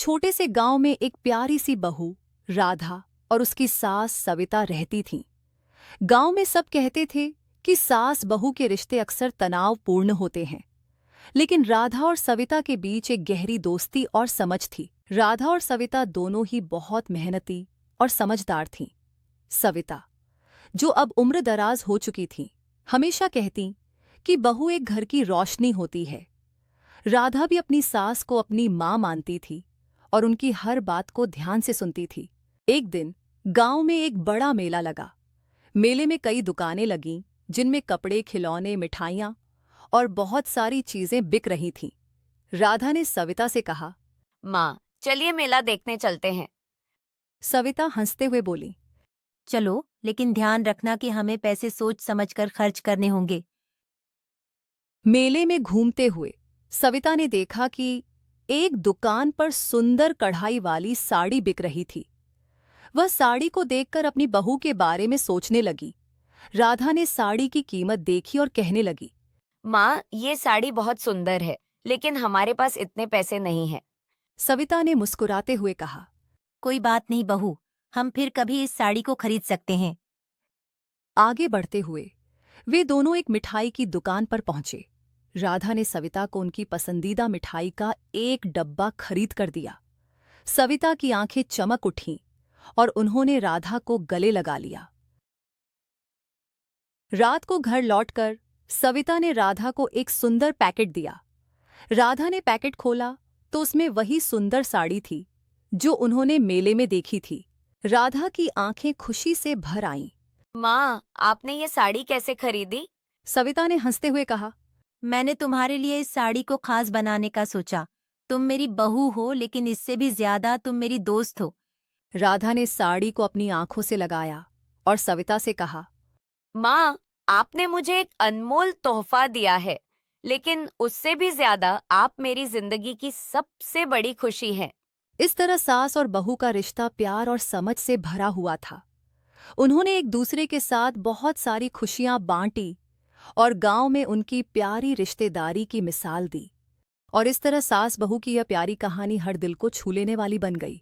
छोटे से गांव में एक प्यारी सी बहू राधा और उसकी सास सविता रहती थीं। गांव में सब कहते थे कि सास बहू के रिश्ते अक्सर तनावपूर्ण होते हैं, लेकिन राधा और सविता के बीच एक गहरी दोस्ती और समझ थी। राधा और सविता दोनों ही बहुत मेहनती और समझदार थीं। सविता, जो अब उम्रदराज हो चुकी थी, हमेशा कहती कि बहू एक घर की रोशनी होती है। राधा भी अपनी सास को अपनी माँ मानती थी और उनकी हर बात को ध्यान से सुनती थी। एक दिन गांव में एक बड़ा मेला लगा। मेले में कई दुकानें लगीं, जिनमें कपड़े, खिलौने, मिठाइयाँ और बहुत सारी चीजें बिक रही थीं। राधा ने सविता से कहा, माँ, चलिए मेला देखने चलते हैं। सविता हंसते हुए बोली, चलो, लेकिन ध्यान रखना कि हमें पैसे सोच समझकर खर्च करने होंगे। मेले में घूमते हुए सविता ने देखा कि एक दुकान पर सुंदर कढ़ाई वाली साड़ी बिक रही थी। वह साड़ी को देखकर अपनी बहू के बारे में सोचने लगी। राधा ने साड़ी की कीमत देखी और कहने लगी, माँ, ये साड़ी बहुत सुंदर है, लेकिन हमारे पास इतने पैसे नहीं हैं। सविता ने मुस्कुराते हुए कहा, कोई बात नहीं बहू, हम फिर कभी इस साड़ी को खरीद सकते हैं। आगे बढ़ते हुए वे दोनों एक मिठाई की दुकान पर पहुंचे। राधा ने सविता को उनकी पसंदीदा मिठाई का एक डब्बा खरीद कर दिया। सविता की आंखें चमक उठीं और उन्होंने राधा को गले लगा लिया। रात को घर लौटकर सविता ने राधा को एक सुंदर पैकेट दिया। राधा ने पैकेट खोला तो उसमें वही सुंदर साड़ी थी जो उन्होंने मेले में देखी थी। राधा की आंखें खुशी से भर आईं। माँ, आपने ये साड़ी कैसे खरीदी? सविता ने हंसते हुए कहा, मैंने तुम्हारे लिए इस साड़ी को खास बनाने का सोचा। तुम मेरी बहू हो, लेकिन इससे भी ज्यादा तुम मेरी दोस्त हो। राधा ने साड़ी को अपनी आंखों से लगाया और सविता से कहा, माँ, आपने मुझे एक अनमोल तोहफा दिया है, लेकिन उससे भी ज्यादा आप मेरी जिंदगी की सबसे बड़ी खुशी हैं। इस तरह सास और बहू का रिश्ता प्यार और समझ से भरा हुआ था। उन्होंने एक दूसरे के साथ बहुत सारी खुशियां बांटी और गांव में उनकी प्यारी रिश्तेदारी की मिसाल दी। और इस तरह सास बहू की यह प्यारी कहानी हर दिल को छू लेने वाली बन गई।